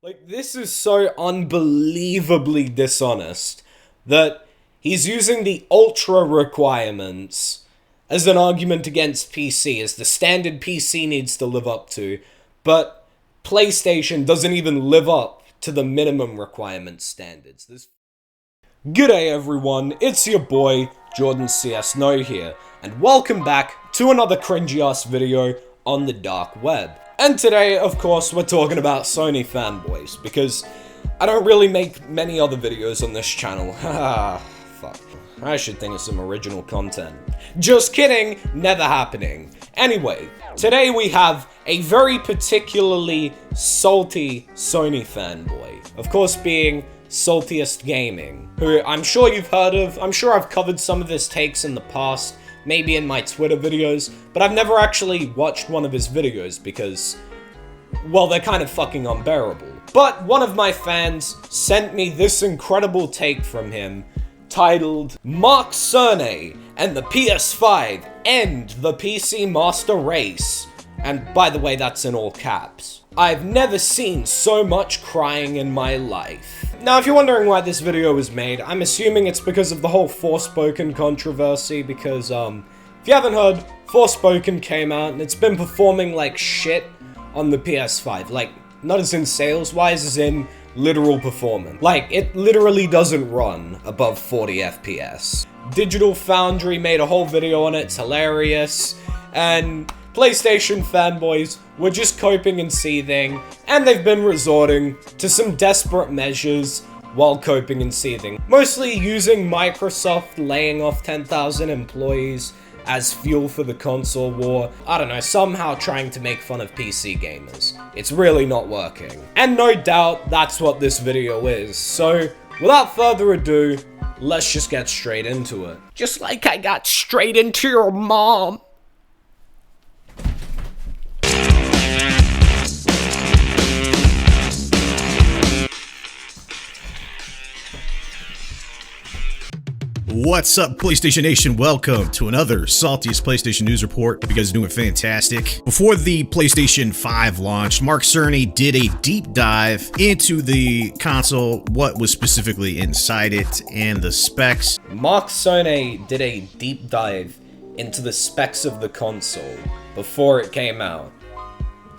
Like, this is so unbelievably dishonest that he's using the ultra requirements as an argument against PC, as the standard PC needs to live up to, but PlayStation doesn't even live up to the minimum requirement standards. G'day everyone, it's your boy, Jordan CS No here, and welcome back to another cringy-ass video on the dark web. And today, of course, we're talking about Sony fanboys, because I don't really make many other videos on this channel. Haha, fuck. I should think of some original content. Just kidding, never happening. Anyway, today we have a very particularly salty Sony fanboy. Of course being Saltiest Gaming, who I'm sure you've heard of. I'm sure I've covered some of his takes in the past, maybe in my Twitter videos, but I've never actually watched one of his videos because, well, they're kind of fucking unbearable. But one of my fans sent me this incredible take from him, titled, Mark Cerny and the PS5 End the PC Master Race. And by the way, that's in all caps. I've never seen so much crying in my life. Now, if you're wondering why this video was made, I'm assuming it's because of the whole Forspoken controversy, because, if you haven't heard, Forspoken came out and it's been performing like shit on the PS5. Like, not as in sales-wise, as in literal performance. Like, it literally doesn't run above 40 FPS. Digital Foundry made a whole video on it, it's hilarious, and PlayStation fanboys were just coping and seething, and they've been resorting to some desperate measures while coping and seething. Mostly using Microsoft laying off 10,000 employees as fuel for the console war. I don't know, somehow trying to make fun of PC gamers. It's really not working. And no doubt, that's what this video is. So, without further ado, let's just get straight into it. Just like I got straight into your mom. What's up, PlayStation Nation? Welcome to another Saltiest PlayStation News Report. Hope you guys are doing fantastic. Before the PlayStation 5 launched, Mark Cerny did a deep dive into the console, what was specifically inside it, and the specs. Mark Cerny did a deep dive into the specs of the console before it came out.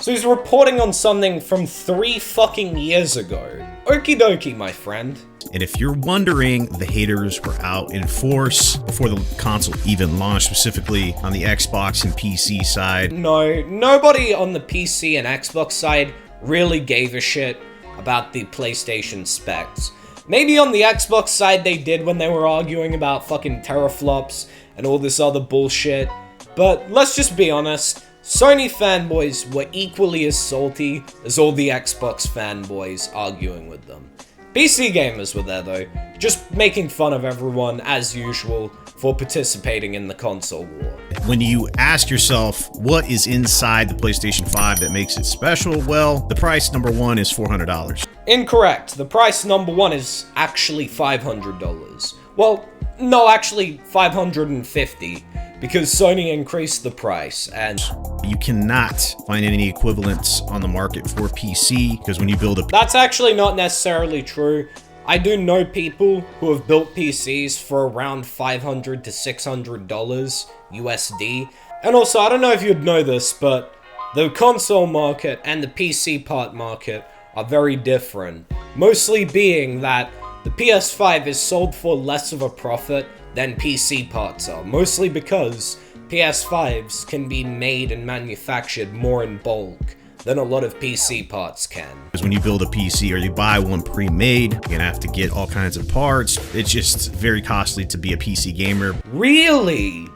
So he's reporting on something from 3 fucking years ago. Okie dokie, my friend. And if you're wondering, the haters were out in force before the console even launched, specifically on the Xbox and PC side. No, nobody on the PC and Xbox side really gave a shit about the PlayStation specs. Maybe on the Xbox side they did when they were arguing about fucking teraflops and all this other bullshit. But let's just be honest, Sony fanboys were equally as salty as all the Xbox fanboys arguing with them. PC gamers were there though, just making fun of everyone as usual for participating in the console war. When you ask yourself what is inside the PlayStation 5 that makes it special, well, the price number one is $400. Incorrect. The price number one is actually $500. Well, no, actually $550, because Sony increased the price, and you cannot find any equivalents on the market for PC, because when you build a... That's actually not necessarily true. I do know people who have built PCs for around $500 to $600 USD. And also, I don't know if you'd know this, but the console market and the PC part market are very different. Mostly being that the PS5 is sold for less of a profit than PC parts are, mostly because PS5s can be made and manufactured more in bulk than a lot of PC parts can. Because when you build a PC or you buy one pre-made, you're gonna have to get all kinds of parts. It's just very costly to be a PC gamer. Really?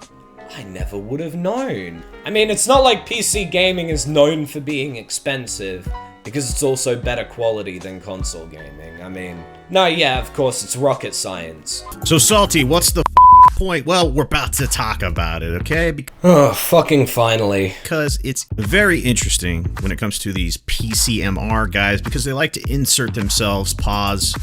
I never would have known. I mean, it's not like PC gaming is known for being expensive, because it's also better quality than console gaming. I mean, no, yeah, of course, it's rocket science. So, Salty, what's the point? Well, we're about to talk about it, okay? Oh, fucking finally. Because it's very interesting when it comes to these PCMR guys, because they like to insert themselves,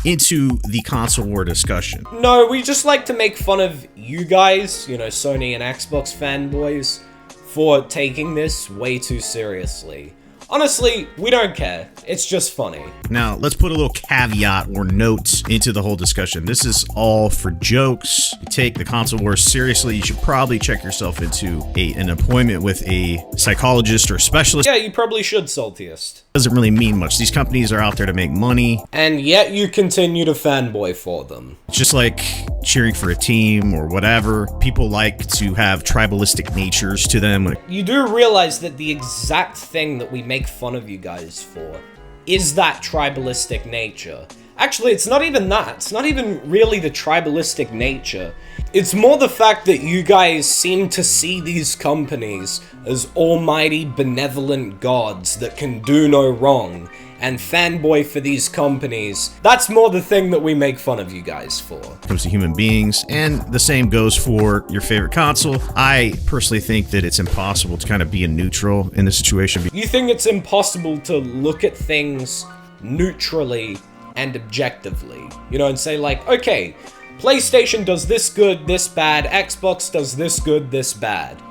into the console war discussion. No, we just like to make fun of you guys, you know, Sony and Xbox fanboys, for taking this way too seriously. Honestly, we don't care. It's just funny. Now, let's put a little caveat or note into the whole discussion. This is all for jokes. You take the console wars seriously, you should probably check yourself into an appointment with a psychologist or a specialist. Yeah, you probably should, Saltiest. Doesn't really mean much. These companies are out there to make money. And yet you continue to fanboy for them. It's just like cheering for a team or whatever. People like to have tribalistic natures to them. You do realize that the exact thing that we make fun of you guys for is that tribalistic nature. Actually, it's not even that. It's not even really the tribalistic nature. It's more the fact that you guys seem to see these companies as almighty benevolent gods that can do no wrong, and fanboy for these companies. That's more the thing that we make fun of you guys for. It comes to human beings, and the same goes for your favorite console. I personally think that it's impossible to kind of be a neutral in this situation. You think it's impossible to look at things neutrally and objectively, you know, and say like, okay, PlayStation does this good, this bad, Xbox does this good, this bad.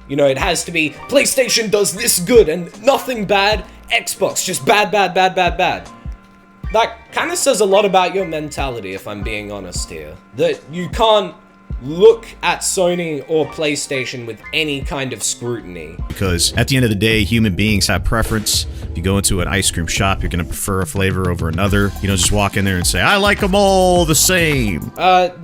You know, it has to be, PlayStation does this good and nothing bad, Xbox just bad, bad, bad, bad, bad. That kind of says a lot about your mentality, if I'm being honest here. That you can't look at Sony or PlayStation with any kind of scrutiny. Because at the end of the day, human beings have preference. If you go into an ice cream shop, you're going to prefer a flavor over another. You don't just walk in there and say, I like them all the same.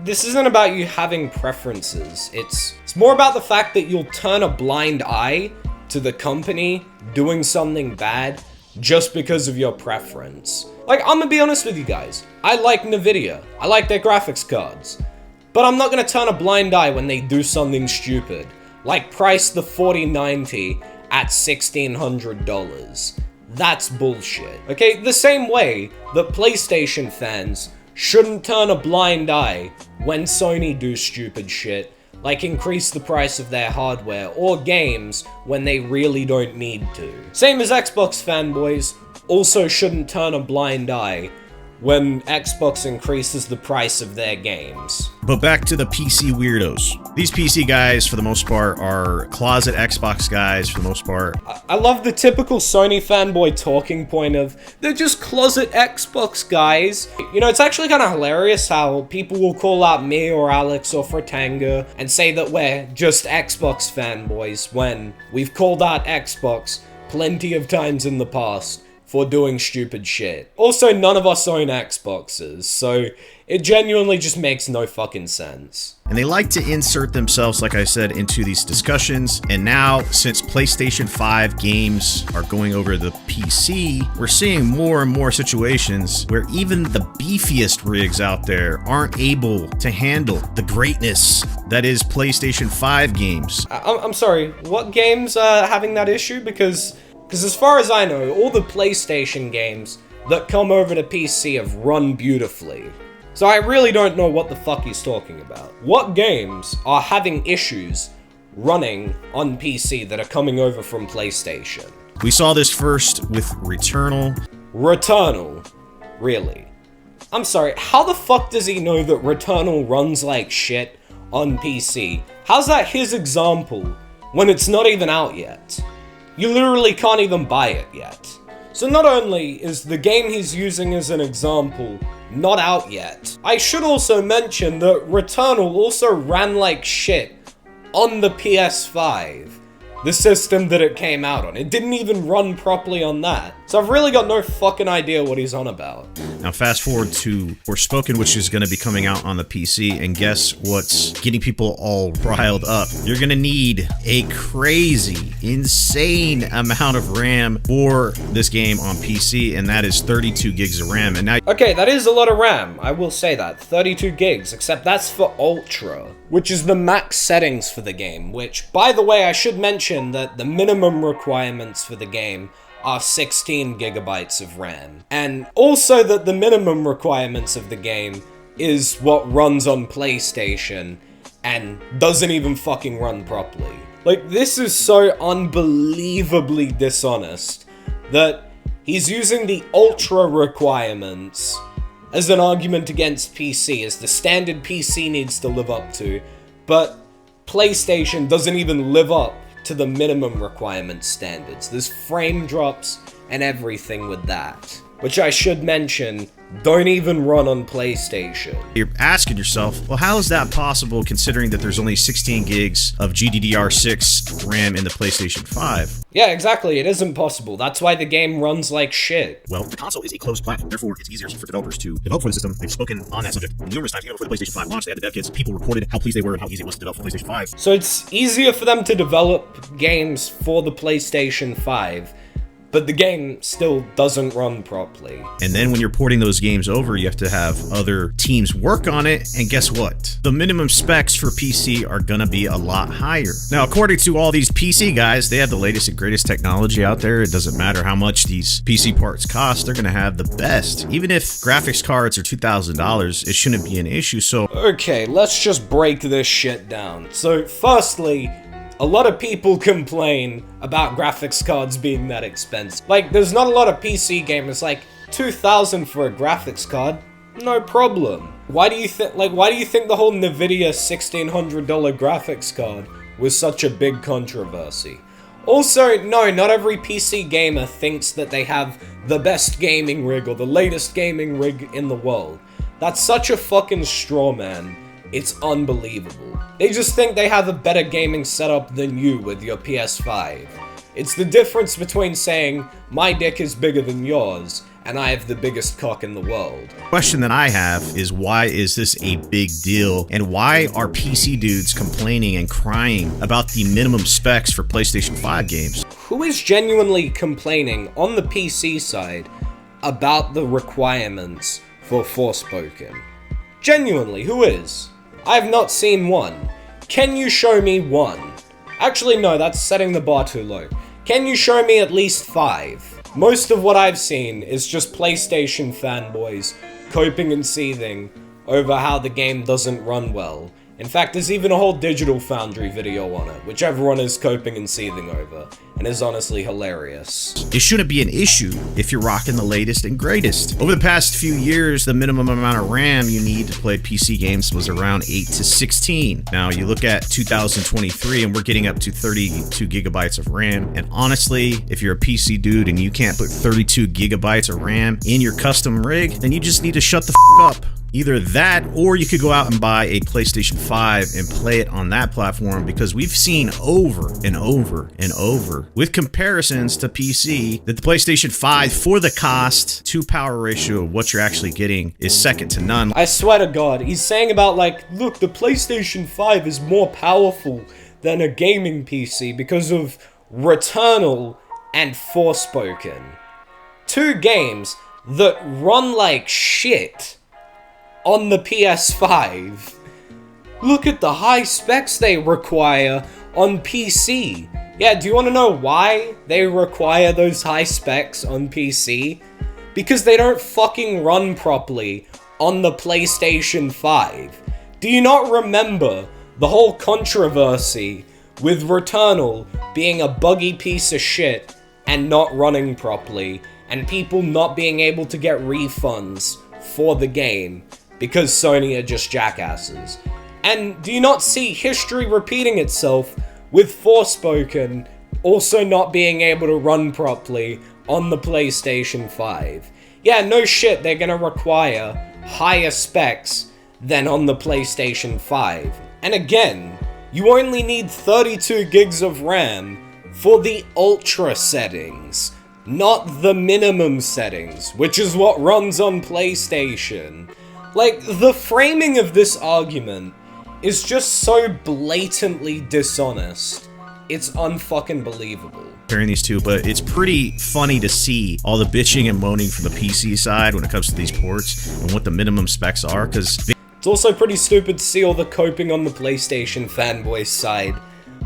This isn't about you having preferences. It's more about the fact that you'll turn a blind eye to the company doing something bad just because of your preference. Like, I'm gonna be honest with you guys. I like Nvidia. I like their graphics cards. But I'm not gonna turn a blind eye when they do something stupid, like price the 4090 at $1,600. That's bullshit. Okay, the same way that PlayStation fans shouldn't turn a blind eye when Sony do stupid shit, like increase the price of their hardware or games when they really don't need to. Same as Xbox fanboys also shouldn't turn a blind eye when Xbox increases the price of their games. But back to the PC weirdos. These PC guys, for the most part, are closet Xbox guys, for the most part. I love the typical Sony fanboy talking point of, they're just closet Xbox guys. You know, it's actually kind of hilarious how people will call out me or Alex or Fratanga and say that we're just Xbox fanboys when we've called out Xbox plenty of times in the past for doing stupid shit. Also, none of us own Xboxes, so it genuinely just makes no fucking sense. And they like to insert themselves, like I said, into these discussions. And now, since PlayStation 5 games are going over the PC, we're seeing more and more situations where even the beefiest rigs out there aren't able to handle the greatness that is PlayStation 5 games. I'm sorry, what games are having that issue? Because as far as I know, all the PlayStation games that come over to PC have run beautifully. So I really don't know what the fuck he's talking about. What games are having issues running on PC that are coming over from PlayStation? We saw this first with Returnal. Returnal? Really? I'm sorry, how the fuck does he know that Returnal runs like shit on PC? How's that his example when it's not even out yet? You literally can't even buy it yet. So not only is the game he's using as an example not out yet, I should also mention that Returnal also ran like shit on the PS5, the system that it came out on. It didn't even run properly on that. So I've really got no fucking idea what he's on about. Now fast forward to Forspoken, which is going to be coming out on the PC, and guess what's getting people all riled up? You're going to need a crazy, insane amount of RAM for this game on PC, and that is 32 gigs of RAM. And now, okay, that is a lot of RAM, I will say that, 32 gigs, except that's for Ultra, which is the max settings for the game, which, by the way, I should mention that the minimum requirements for the game are 16 gigabytes of RAM. And also that the minimum requirements of the game is what runs on PlayStation and doesn't even fucking run properly. Like, this is so unbelievably dishonest that he's using the Ultra requirements as an argument against PC, as the standard PC needs to live up to, but PlayStation doesn't even live up to the minimum requirement standards. There's frame drops and everything with that. Which I should mention, don't even run on PlayStation. You're asking yourself, well, how is that possible considering that there's only 16 gigs of GDDR6 RAM in the PlayStation 5? Yeah, exactly. It isn't possible. That's why the game runs like shit. Well, the console is a closed platform, therefore it's easier for developers to develop for the system. They've spoken on that subject numerous times. Even before the PlayStation 5 launched, they had the dev kits. People reported how pleased they were and how easy it was to develop for PlayStation 5. So it's easier for them to develop games for the PlayStation 5, but the game still doesn't run properly. And then when you're porting those games over, you have to have other teams work on it, and guess what? The minimum specs for PC are gonna be a lot higher. Now, according to all these PC guys, they have the latest and greatest technology out there. It doesn't matter how much these PC parts cost, they're gonna have the best. Even if graphics cards are $2,000, it shouldn't be an issue, so... Okay, let's just break this shit down. So, firstly, a lot of people complain about graphics cards being that expensive. Like, there's not a lot of PC gamers, like, $2,000 for a graphics card? No problem. Why do you think the whole Nvidia $1,600 graphics card was such a big controversy? Also, no, not every PC gamer thinks that they have the best gaming rig or the latest gaming rig in the world. That's such a fucking straw man. It's unbelievable. They just think they have a better gaming setup than you with your PS5. It's the difference between saying, my dick is bigger than yours, and I have the biggest cock in the world. The question that I have is, why is this a big deal? And why are PC dudes complaining and crying about the minimum specs for PlayStation 5 games? Who is genuinely complaining on the PC side about the requirements for Forspoken? Genuinely, who is? I have not seen one. Can you show me one? Actually, no, that's setting the bar too low. Can you show me at least 5? Most of what I've seen is just PlayStation fanboys coping and seething over how the game doesn't run well. In fact, there's even a whole Digital Foundry video on it, which everyone is coping and seething over, and is honestly hilarious. It shouldn't be an issue if you're rocking the latest and greatest. Over the past few years, the minimum amount of RAM you need to play PC games was around 8 to 16. Now, you look at 2023, and we're getting up to 32 gigabytes of RAM, and honestly, if you're a PC dude and you can't put 32 gigabytes of RAM in your custom rig, then you just need to shut the f*** up. Either that, or you could go out and buy a PlayStation 5 and play it on that platform, because we've seen over and over and over with comparisons to PC that the PlayStation 5, for the cost to power ratio of what you're actually getting, is second to none. I swear to God, he's saying about like, look, the PlayStation 5 is more powerful than a gaming PC because of Returnal and Forspoken. 2 games that run like shit on the PS5. Look at the high specs they require on PC. Yeah, do you want to know why they require those high specs on PC? Because they don't fucking run properly on the PlayStation 5. Do you not remember the whole controversy with Returnal being a buggy piece of shit and not running properly, and people not being able to get refunds for the game because Sony are just jackasses? And do you not see history repeating itself with Forspoken also not being able to run properly on the PlayStation 5? Yeah, no shit, they're gonna require higher specs than on the PlayStation 5. And again, you only need 32 gigs of RAM for the ultra settings, not the minimum settings, which is what runs on PlayStation. Like, the framing of this argument is just so blatantly dishonest. It's unfucking believable. Comparing these two, but it's pretty funny to see all the bitching and moaning from the PC side when it comes to these ports and what the minimum specs are, because it's also pretty stupid to see all the coping on the PlayStation fanboy side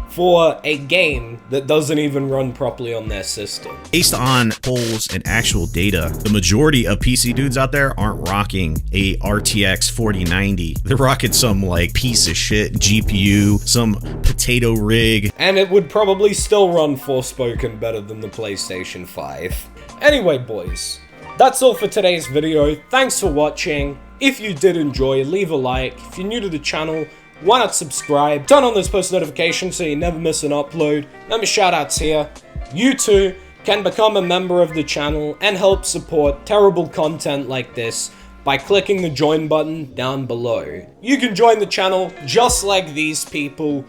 for a game that doesn't even run properly on their system. Based on polls and actual data, the majority of PC dudes out there aren't rocking a RTX 4090. They're rocking some like piece of shit GPU, some potato rig. And it would probably still run Forspoken better than the PlayStation 5. Anyway, boys, that's all for today's video. Thanks for watching. If you did enjoy, leave a like. If you're new to the channel, why not subscribe? Turn on those post notifications so you never miss an upload. Let me shout outs here. You too can become a member of the channel and help support terrible content like this by clicking the join button down below. You can join the channel just like these people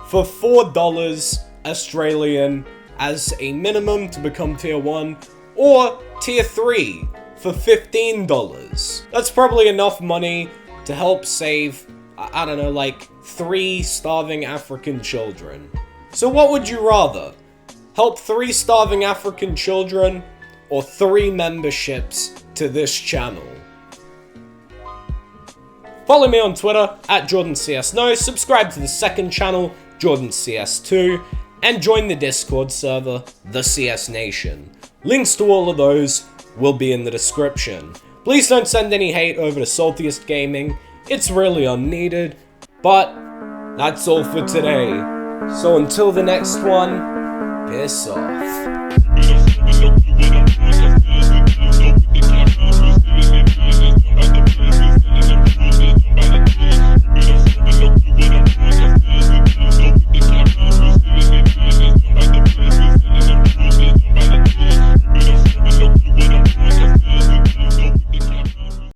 for $4 Australian as a minimum to become tier 1, or tier 3 for $15. That's probably enough money to help save, I don't know, like 3 starving African children. So what would you rather? Help 3 starving African children or 3 memberships to this channel? Follow me on Twitter at JordanCSNo, subscribe to the second channel, JordanCS2, and join the Discord server, the CS Nation. Links to all of those will be in the description. Please don't send any hate over to Saltiest Gaming, it's really unneeded, but that's all for today. So until the next one, piss off.